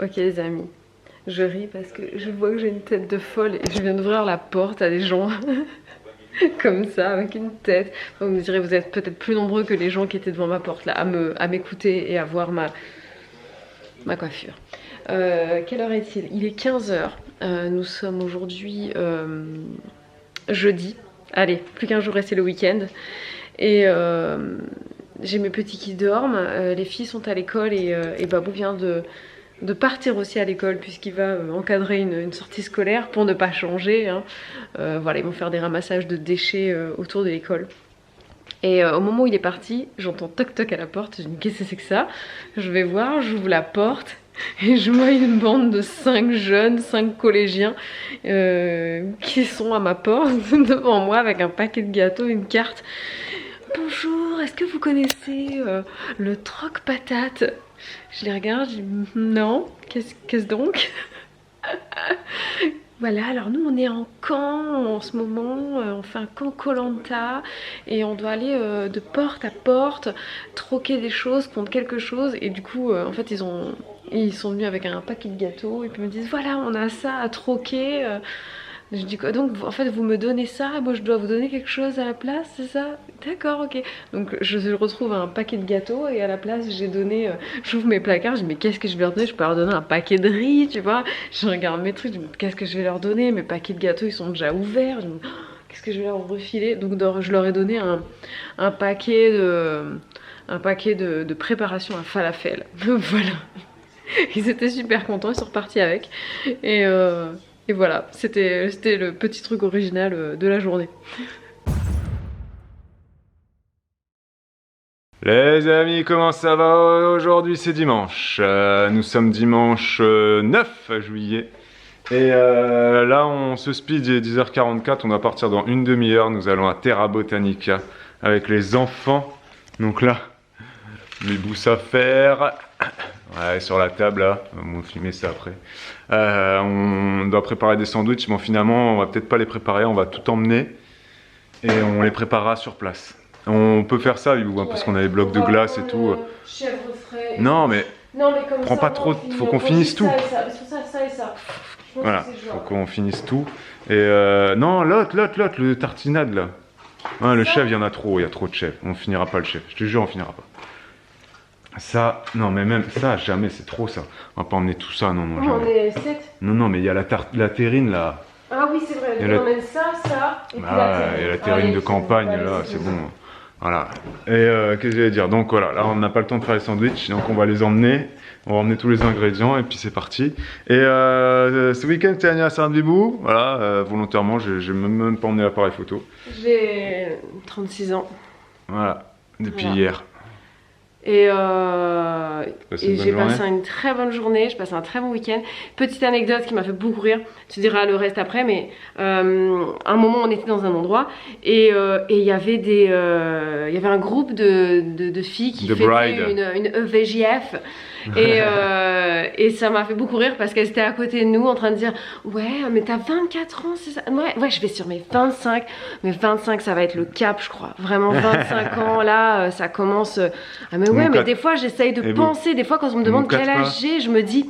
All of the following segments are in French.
Ok les amis, je ris parce que je vois que j'ai une tête de folle et je viens d'ouvrir la porte à des gens comme ça avec une tête. Vous me direz, vous êtes peut-être plus nombreux que les gens qui étaient devant ma porte là à m'écouter et à voir ma coiffure. Quelle heure est-il? Il est 15 heures. Nous sommes aujourd'hui jeudi. Allez, plus qu'un jour et c'est le week-end. Et j'ai mes petits qui dorment. Les filles sont à l'école et Babou vient de partir aussi à l'école puisqu'il va encadrer une sortie scolaire pour ne pas changer. Hein. Voilà, ils vont faire des ramassages de déchets autour de l'école. Et au moment où il est parti, j'entends toc toc à la porte. Je me dis qu'est-ce que c'est que ça? Je vais voir, j'ouvre la porte et je vois une bande de 5 jeunes, 5 collégiens qui sont à ma porte devant moi avec un paquet de gâteaux, une carte. Bonjour, est-ce que vous connaissez le troc patate? Je les regarde, je dis non, qu'est-ce donc? Voilà, alors nous on est en camp en ce moment, on fait un camp Koh-Lanta et on doit aller de porte à porte, troquer des choses contre quelque chose et du coup en fait ils sont venus avec un paquet de gâteaux et puis ils me disent voilà on a ça à troquer. Je dis quoi donc en fait vous me donnez ça, moi je dois vous donner quelque chose à la place, c'est ça? D'accord, ok. Donc je retrouve un paquet de gâteaux et à la place j'ai donné, j'ouvre mes placards, je dis mais qu'est-ce que je vais leur donner? Je peux leur donner un paquet de riz, tu vois. Je regarde mes trucs, je dis qu'est-ce que je vais leur donner? Mes paquets de gâteaux ils sont déjà ouverts, je me dis oh, qu'est-ce que je vais leur refiler? Donc je leur ai donné un paquet de préparation à falafel. Voilà. Ils étaient super contents, ils sont repartis avec. Et voilà, c'était le petit truc original de la journée. Les amis, comment ça va? Aujourd'hui c'est dimanche. Nous sommes dimanche 9 juillet. Et là on se speed, il est 10h44, on va partir dans une demi-heure. Nous allons à Terra Botanica avec les enfants. Donc là, mes bousses à faire. Ouais, sur la table là, on va filmer ça après. On doit préparer des sandwichs, mais finalement on va peut-être pas les préparer, on va tout emmener et on les préparera sur place. On peut faire ça, Yves, hein, parce qu'on a les blocs de glace et tout. Chèvre frais. Non mais comme prends ça, pas trop, faut qu'on finisse tout. Ça et ça. Voilà, faut qu'on finisse tout. Et non, l'autre, le tartinade là. Hein, le chef, il y en a trop, il y a trop de chefs. On finira pas le chef, je te jure, on finira pas. Ça, non mais même ça, jamais, c'est trop ça. On va pas emmener tout ça, non, On est 7. Non, mais il y a la terrine là. Ah oui, c'est vrai, on emmène ça, et puis il y a la terrine de campagne là, c'est bon. Voilà. Et qu'est-ce que j'allais dire? Donc voilà, là on n'a pas le temps de faire les sandwichs, donc on va les emmener. On va emmener tous les ingrédients et puis c'est parti. Et ce week-end c'est l'anniversaire de Bibou. Voilà, volontairement, j'ai même pas emmené l'appareil photo. J'ai 36 ans. Voilà, depuis hier. Et j'ai passé une très bonne journée, j'ai passé un très bon week-end. Petite anecdote qui m'a fait beaucoup rire, tu diras le reste après, mais un moment on était dans un endroit et il y avait un groupe de filles qui faisaient une EVJF. Et ça m'a fait beaucoup rire parce qu'elles étaient à côté de nous en train de dire ouais mais t'as 24 ans c'est ça? Ouais je vais sur mes 25. Mais 25 ça va être le cap je crois. Vraiment 25 ans là ça commence. Ah mais ouais mais des fois j'essaye de penser. Des fois quand on me demande quel âge j'ai je me dis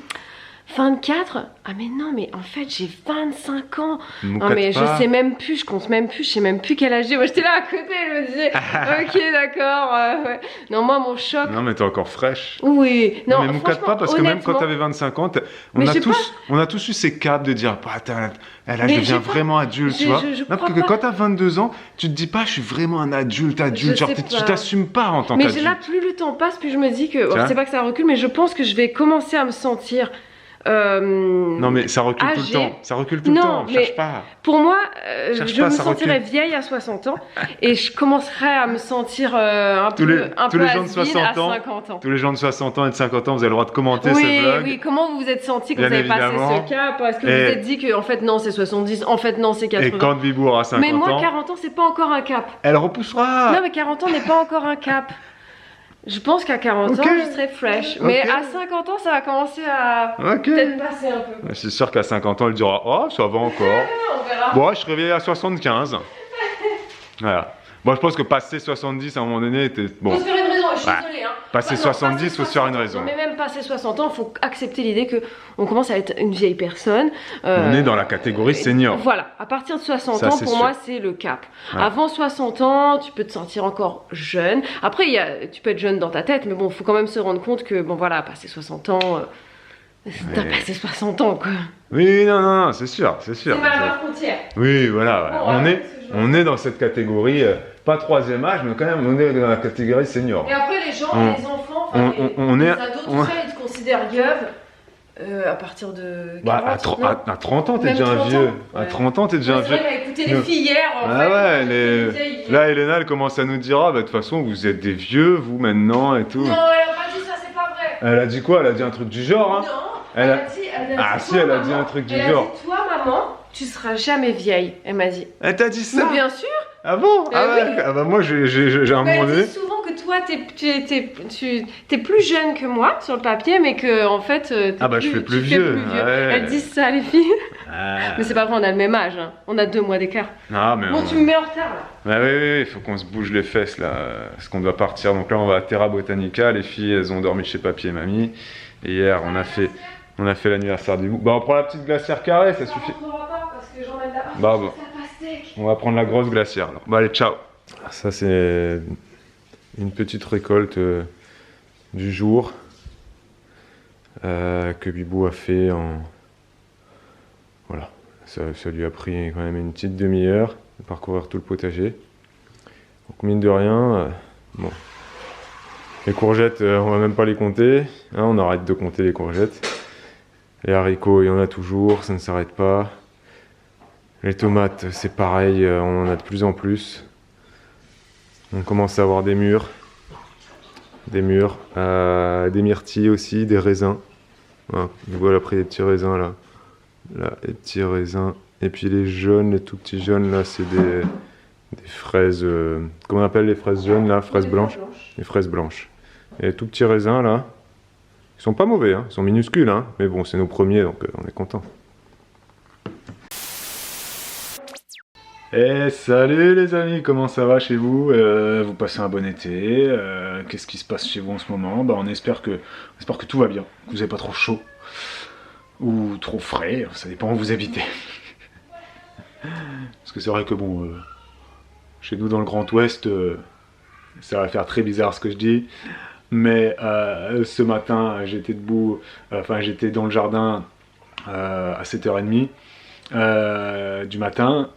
24? Ah mais non mais en fait j'ai 25 ans. Non mais je sais même plus, je compte même plus, je sais même plus quel âge j'ai. Moi j'étais là à côté, je me disais ok d'accord ouais. Non moi mon choc. Non mais t'es encore fraîche. Oui. Non mais moucate pas parce que même quand t'avais 25 ans, on a tous eu ces caps de dire bah là je deviens vraiment adulte tu vois. Quand t'as 22 ans, tu te dis pas je suis vraiment un adulte, genre tu t'assumes pas en tant qu'adulte. Mais là plus le temps passe, plus je me dis que c'est pas que ça recule, mais je pense que je vais commencer à me sentir non mais ça recule tout le temps, ça recule tout le temps, cherche pas. Pour moi, je me sentirais vieille à 60 ans et je commencerai à me sentir un peu à 50 ans. Tous les gens de 60 ans et de 50 ans, vous avez le droit de commenter ce vlog. Oui, comment vous vous êtes senti quand vous avez passé ce cap? Est-ce que vous vous êtes dit que en fait non c'est 70, en fait non c'est 80? Et quand Bibou aura 50 ans. Mais moi 40 ans c'est pas encore un cap. Elle repoussera. Non mais 40 ans n'est pas encore un cap. Je pense qu'à 40 ans, je serai fresh. Mais à 50 ans, ça va commencer à peut-être passer un peu. C'est sûr qu'à 50 ans, elle dira oh, ça va encore. On verra. Bon, je suis réveillé à 75. Voilà. Bon, je pense que passer 70 à un moment donné, bon. On se fait une raison. Je suis désolée. Hein. Passer 70, il faut se faire une raison. Non, mais même passer 60 ans, il faut accepter l'idée qu'on commence à être une vieille personne. On est dans la catégorie senior. Voilà, à partir de 60 ans, pour moi, c'est le cap. Ouais. Avant 60 ans, tu peux te sentir encore jeune. Après, tu peux être jeune dans ta tête, mais bon, il faut quand même se rendre compte que, bon voilà, passer 60 ans... T'as passé 60 ans, quoi. Oui, non, c'est sûr, c'est sûr. C'est mal à la frontière. Oui, voilà. Bon, on est dans cette catégorie, pas troisième âge, mais quand même, on est dans la catégorie senior. Et après, les gens, les enfants, les ados, tout ça, ils te considèrent yeuve. À partir de 40, à 30 ans, t'es déjà un vieux. Ouais. À 30 ans, t'es déjà un vieux. C'est vrai, écouté les filles hier, en fait. Ouais, là, Elena, elle commence à nous dire, ah, bah, de toute façon, vous êtes des vieux, vous, maintenant, et tout. Non, elle a pas dit ça, c'est pas vrai. Elle a dit quoi? Elle a dit un truc du genre, hein? Non. Elle a dit un truc du genre. Elle a dit, toi, maman, tu seras jamais vieille. Elle m'a dit. Elle t'a dit ça? Mais bien sûr. Ah bon? Oui. Ah bah moi, j'ai un moment donné. Elle dit souvent que toi, t'es plus jeune que moi sur le papier, mais que en fait, je fais plus vieux. Ouais. Elles disent ça, les filles. Mais c'est pas vrai, on a le même âge. Hein. On a 2 mois d'écart. Ah, mais bon, tu me mets en retard là. Bah oui, il faut qu'on se bouge les fesses là. Parce qu'on doit partir. Donc là, on va à Terra Botanica. Les filles, elles ont dormi chez papy et mamie. Et hier, on a fait l'anniversaire du bout. Bah, on prend la petite glacière carrée, ça suffit. Bon. On va prendre la grosse glacière alors. Bah allez, ciao. Ça c'est une petite récolte du jour que Bibou a fait en... Voilà, ça lui a pris quand même une petite demi-heure de parcourir tout le potager. Donc mine de rien, bon. Les courgettes, on va même pas les compter, hein, on arrête de compter les courgettes. Les haricots, il y en a toujours, ça ne s'arrête pas. Les tomates, c'est pareil, on en a de plus en plus. On commence à avoir des mûres, des myrtilles aussi, des raisins. Voilà, voilà après les petits raisins là. Là, les petits raisins. Et puis les jaunes, les tout petits jaunes là, c'est des fraises. Comment on appelle les fraises jaunes là? Fraises blanches. Les fraises blanches. Et les tout petits raisins là, ils sont pas mauvais, hein, ils sont minuscules, hein, mais bon, c'est nos premiers donc on est content. Et salut les amis, comment ça va chez vous? Vous passez un bon été? Qu'est-ce qui se passe chez vous en ce moment? Bah, on espère que tout va bien, que vous n'avez pas trop chaud ou trop frais, ça dépend où vous habitez. Parce que c'est vrai que bon, chez nous dans le Grand Ouest, ça va faire très bizarre ce que je dis, mais ce matin j'étais debout, j'étais dans le jardin à 7h30. Du matin,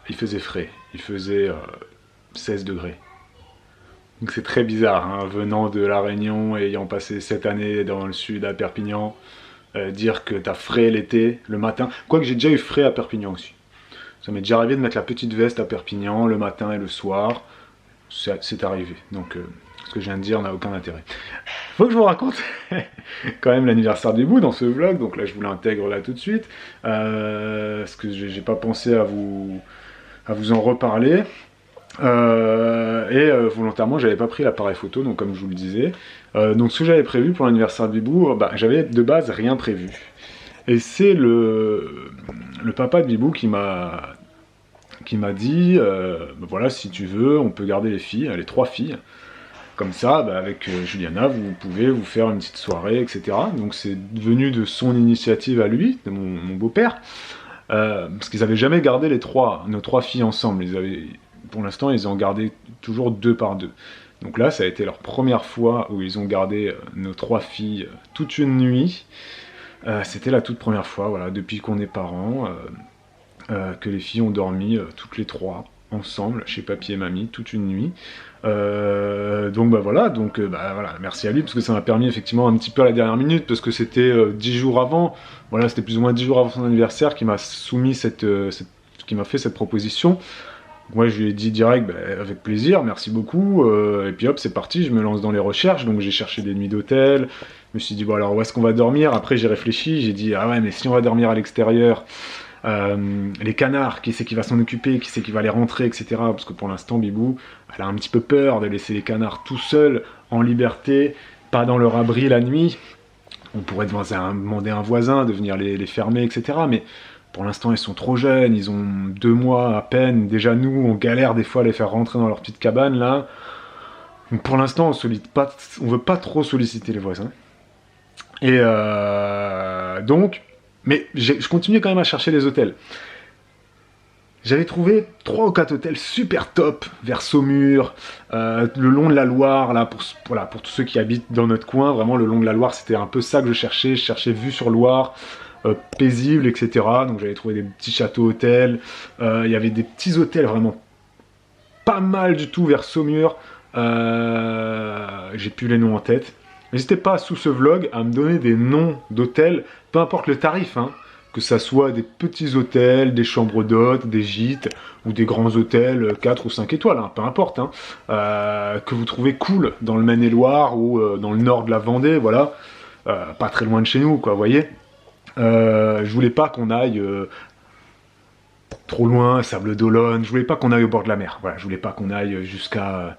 il faisait frais, il faisait 16 degrés. Donc c'est très bizarre, hein, venant de La Réunion et ayant passé cette année dans le sud à Perpignan, dire que t'as frais l'été, le matin. Quoique j'ai déjà eu frais à Perpignan aussi. Ça m'est déjà arrivé de mettre la petite veste à Perpignan le matin et le soir. C'est arrivé, donc ce que je viens de dire n'a aucun intérêt. Faut que je vous raconte quand même l'anniversaire du bout dans ce vlog, donc là je vous l'intègre là tout de suite, parce que j'ai pas pensé à vous en reparler, volontairement j'avais pas pris l'appareil photo, donc comme je vous le disais, donc ce que j'avais prévu pour l'anniversaire du bout, j'avais de base rien prévu, et c'est le papa de Bibou qui m'a dit, voilà, si tu veux, on peut garder les filles, les 3 filles. Comme ça, avec Juliana, vous pouvez vous faire une petite soirée, etc. Donc c'est venu de son initiative à lui, de mon beau-père, parce qu'ils n'avaient jamais gardé nos 3 filles ensemble. Pour l'instant, ils ont gardé toujours 2 par 2. Donc là, ça a été leur première fois où ils ont gardé nos 3 filles toute une nuit. C'était la toute première fois, voilà, depuis qu'on est parents, que les filles ont dormi toutes les 3 ensemble chez papy et mamie toute une nuit. Donc voilà, merci à lui parce que ça m'a permis effectivement un petit peu à la dernière minute, parce que c'était 10 jours avant, voilà, c'était plus ou moins 10 jours avant son anniversaire qui m'a soumis qui m'a fait cette proposition. Moi je lui ai dit direct, avec plaisir, merci beaucoup, et puis hop c'est parti, je me lance dans les recherches, donc j'ai cherché des nuits d'hôtel, je me suis dit bon alors où est-ce qu'on va dormir, après j'ai réfléchi, j'ai dit ah ouais mais si on va dormir à l'extérieur, les canards, qui c'est qui va s'en occuper, qui c'est qui va les rentrer, etc. Parce que pour l'instant, Bibou, elle a un petit peu peur de laisser les canards tout seuls, en liberté, pas dans leur abri la nuit. On pourrait demander à un voisin de venir les fermer, etc. Mais pour l'instant, ils sont trop jeunes, ils ont 2 mois à peine. Déjà, nous, on galère des fois à les faire rentrer dans leur petite cabane, là. Donc pour l'instant, on veut pas trop solliciter les voisins. Et donc, mais je continuais quand même à chercher les hôtels. J'avais trouvé 3 ou 4 hôtels super top vers Saumur, le long de la Loire, là, pour tous ceux qui habitent dans notre coin, vraiment le long de la Loire, c'était un peu ça que je cherchais vue sur Loire, paisible, etc. Donc j'avais trouvé des petits châteaux-hôtels, il y avait des petits hôtels vraiment pas mal du tout vers Saumur, j'ai plus les noms en tête. N'hésitez pas sous ce vlog à me donner des noms d'hôtels, peu importe le tarif, hein. Que ça soit des petits hôtels, des chambres d'hôtes, des gîtes, ou des grands hôtels 4 ou 5 étoiles, hein, peu importe, hein, que vous trouvez cool dans le Maine-et-Loire ou dans le nord de la Vendée, voilà, pas très loin de chez nous, quoi, vous voyez. Je voulais pas qu'on aille trop loin, Sables-d'Olonne, je voulais pas qu'on aille au bord de la mer, voilà, je voulais pas qu'on aille jusqu'à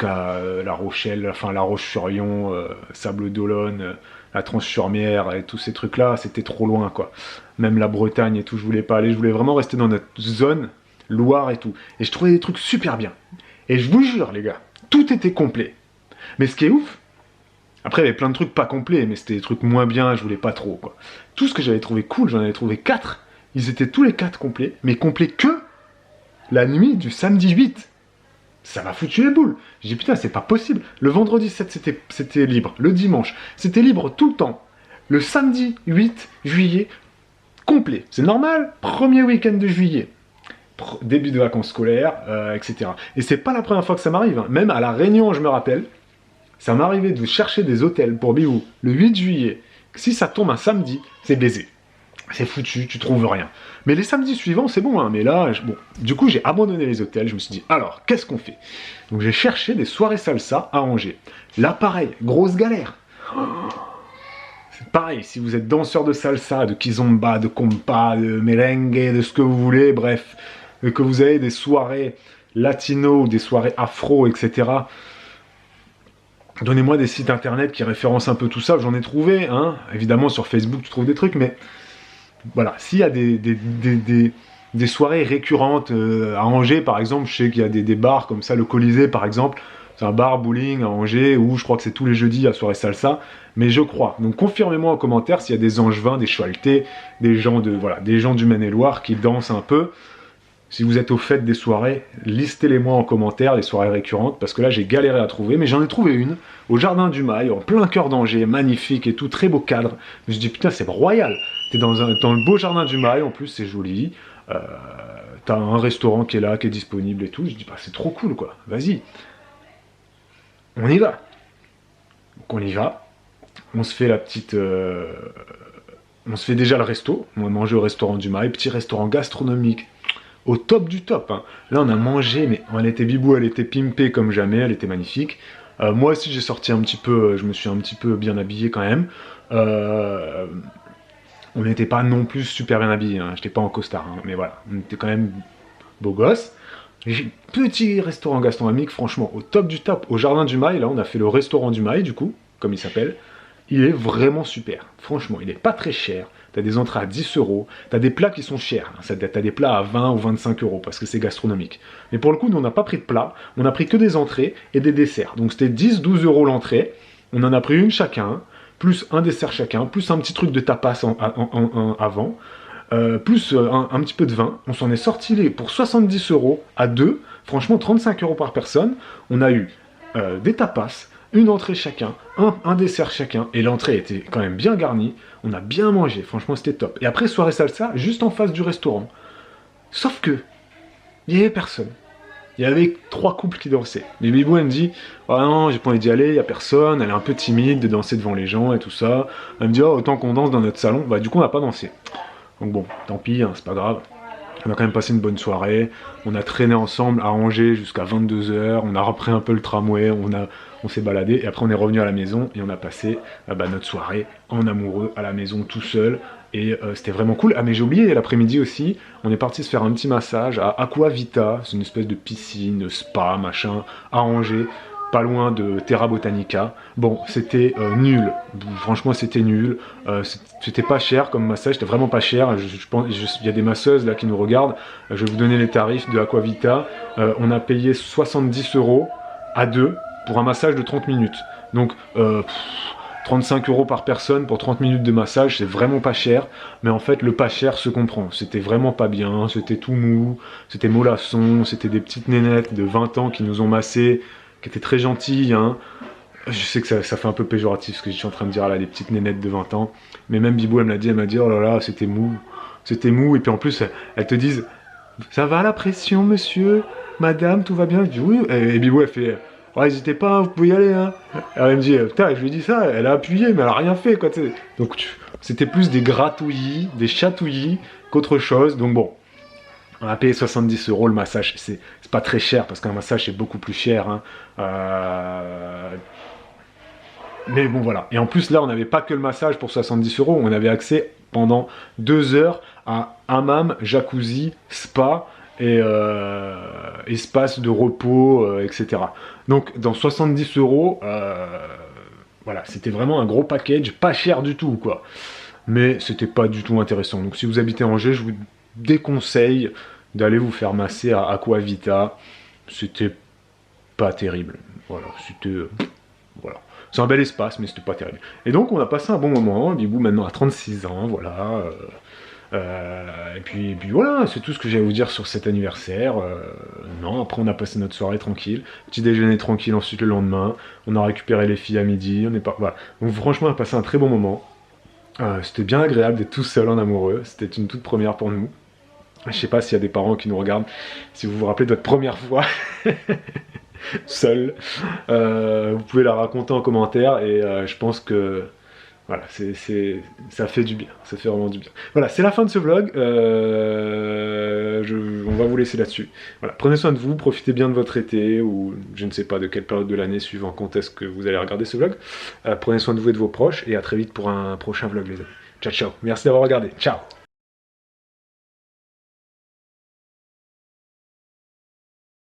La Rochelle, enfin La Roche-sur-Yon, Sables-d'Olonne, la Tranche-sur-Mer et tous ces trucs-là, c'était trop loin, quoi. Même la Bretagne et tout, je voulais pas aller, je voulais vraiment rester dans notre zone, Loire et tout. Et je trouvais des trucs super bien. Et je vous jure, les gars, tout était complet. Mais ce qui est ouf, après il y avait plein de trucs pas complets, mais c'était des trucs moins bien, je voulais pas trop, quoi. Tout ce que j'avais trouvé cool, j'en avais trouvé 4, ils étaient tous les 4 complets, mais complets que la nuit du samedi 8. Ça m'a foutu les boules. J'ai dit putain, c'est pas possible. Le vendredi 7, c'était libre. Le dimanche, c'était libre tout le temps. Le samedi 8 juillet, complet. C'est normal. Premier week-end de juillet. Début de vacances scolaires, etc. Et c'est pas la première fois que ça m'arrive. Hein. Même à La Réunion, je me rappelle, ça m'arrivait de chercher des hôtels pour Biou le 8 juillet. Si ça tombe un samedi, c'est baisé. C'est foutu, tu trouves rien. Mais les samedis suivants, c'est bon, hein. Mais là, bon. Du coup, j'ai abandonné les hôtels. Je me suis dit, alors, qu'est-ce qu'on fait? Donc, j'ai cherché des soirées salsa à Angers. Là, pareil, grosse galère. C'est pareil, si vous êtes danseur de salsa, de kizomba, de compa, de merengue, de ce que vous voulez, bref, que vous avez des soirées latino, des soirées afro, etc., donnez-moi des sites internet qui référencent un peu tout ça. J'en ai trouvé, hein. Évidemment, sur Facebook, tu trouves des trucs, mais... Voilà, s'il y a des soirées récurrentes à Angers, par exemple, je sais qu'il y a des bars comme ça, le Colisée, par exemple, c'est un bar bowling à Angers, où je crois que c'est tous les jeudis à soirée salsa, mais je crois. Donc confirmez-moi en commentaire s'il y a des Angevins, des Choletais, des gens du Maine-et-Loire qui dansent un peu. Si vous êtes au fait des soirées, listez-les-moi en commentaire, les soirées récurrentes, parce que là j'ai galéré à trouver, mais j'en ai trouvé une, au Jardin du Mail, en plein cœur d'Angers, magnifique et tout, très beau cadre. Je me suis dit, putain, c'est royal. T'es dans le beau Jardin du Mail, en plus c'est joli, t'as un restaurant qui est là, qui est disponible et tout. Je dis, bah c'est trop cool, quoi, vas-y. On y va. Donc on y va, on se fait la petite... on se fait déjà le resto, on va manger au restaurant du Mail, petit restaurant gastronomique, au top du top, hein. Là on a mangé, mais elle était bibou, elle était pimpée comme jamais, elle était magnifique. Moi aussi j'ai sorti un petit peu, je me suis un petit peu bien habillé quand même. On n'était pas non plus super bien habillé, hein. J'étais pas en costard, hein. Mais voilà, on était quand même beau gosse. Petit restaurant gastronomique, franchement au top du top, au Jardin du Mail. Là on a fait le restaurant du Mail du coup, comme il s'appelle. Il est vraiment super, franchement, il est pas très cher. T'as des entrées à 10 €, t'as des plats qui sont chers, hein. T'as des plats à 20 ou 25 € parce que c'est gastronomique. Mais pour le coup, nous on n'a pas pris de plats, on a pris que des entrées et des desserts. Donc c'était 10-12 € l'entrée, on en a pris une chacun, plus un dessert chacun, plus un petit truc de tapas avant, plus un petit peu de vin. On s'en est sorti pour 70 € à deux, franchement 35 € par personne. On a eu des tapas, une entrée chacun, un dessert chacun, et l'entrée était quand même bien garnie, on a bien mangé, franchement c'était top. Et après soirée salsa, juste en face du restaurant. Sauf que, il n'y avait personne. Il y avait 3 couples qui dansaient. Mais Bibou elle me dit, oh non, j'ai pas envie d'y aller, il n'y a personne, elle est un peu timide de danser devant les gens et tout ça. Elle me dit, oh, autant qu'on danse dans notre salon, bah du coup on n'a pas dansé. Donc bon, tant pis, hein, c'est pas grave. On a quand même passé une bonne soirée, on a traîné ensemble à Angers jusqu'à 22 h, on a repris un peu le tramway, on s'est baladé, et après on est revenu à la maison, et on a passé notre soirée en amoureux à la maison tout seul, et c'était vraiment cool. Ah mais j'ai oublié, l'après-midi aussi, on est parti se faire un petit massage à Aqua Vita, c'est une espèce de piscine, spa, machin, à Angers, pas loin de Terra Botanica. Bon, c'était nul, franchement c'était nul, c'était pas cher comme massage, c'était vraiment pas cher. Je pense, il y a des masseuses là qui nous regardent, je vais vous donner les tarifs de Aquavita. On a payé 70 € à deux pour un massage de 30 minutes. Donc 35 € par personne pour 30 minutes de massage, c'est vraiment pas cher. Mais en fait, le pas cher se comprend. C'était vraiment pas bien, c'était tout mou, c'était mollasson, c'était des petites nénettes de 20 ans qui nous ont massés, qui étaient très gentilles, hein. Je sais que ça fait un peu péjoratif ce que je suis en train de dire là, les petites nénettes de 20 ans. Mais même Bibou, elle me l'a dit, elle m'a dit, oh là là, c'était mou. C'était mou. Et puis en plus, elles te disent, ça va la pression, monsieur, madame, tout va bien? Je dis oui. Et Bibou, elle fait, ouais, n'hésitez pas, hein, vous pouvez y aller. Hein. Alors elle me dit, putain, je lui ai dit ça, elle a appuyé, mais elle a rien fait, quoi. T'sais. Donc c'était plus des gratouillis, des chatouillis qu'autre chose. Donc bon. On a payé 70 € le massage, c'est pas très cher parce qu'un massage c'est beaucoup plus cher. Hein. Mais bon voilà. Et en plus là on n'avait pas que le massage pour 70 €, on avait accès pendant 2 heures à hammam, jacuzzi, spa et espace de repos, etc. Donc dans 70 €, voilà, c'était vraiment un gros package, pas cher du tout quoi. Mais c'était pas du tout intéressant. Donc si vous habitez Angers, je vous déconseille d'aller vous faire masser à Aquavita. C'était pas terrible. Voilà, c'était... voilà. C'est un bel espace, mais c'était pas terrible. Et donc, on a passé un bon moment. Bibou, maintenant, a 36 ans, voilà. Et puis voilà, c'est tout ce que j'ai à vous dire sur cet anniversaire. Non, après, on a passé notre soirée tranquille. Petit déjeuner tranquille, ensuite le lendemain. On a récupéré les filles à midi. On est pas... voilà. Donc, franchement, on a passé un très bon moment. C'était bien agréable d'être tout seul en amoureux. C'était une toute première pour nous. Je sais pas s'il y a des parents qui nous regardent, si vous vous rappelez de votre première fois seul. Vous pouvez la raconter en commentaire et je pense que voilà, ça fait du bien, ça fait vraiment du bien. Voilà, c'est la fin de ce vlog. On va vous laisser là-dessus. Voilà, prenez soin de vous, profitez bien de votre été ou je ne sais pas de quelle période de l'année suivant quand est-ce que vous allez regarder ce vlog. Prenez soin de vous et de vos proches et à très vite pour un prochain vlog les amis. Ciao ciao, merci d'avoir regardé, ciao.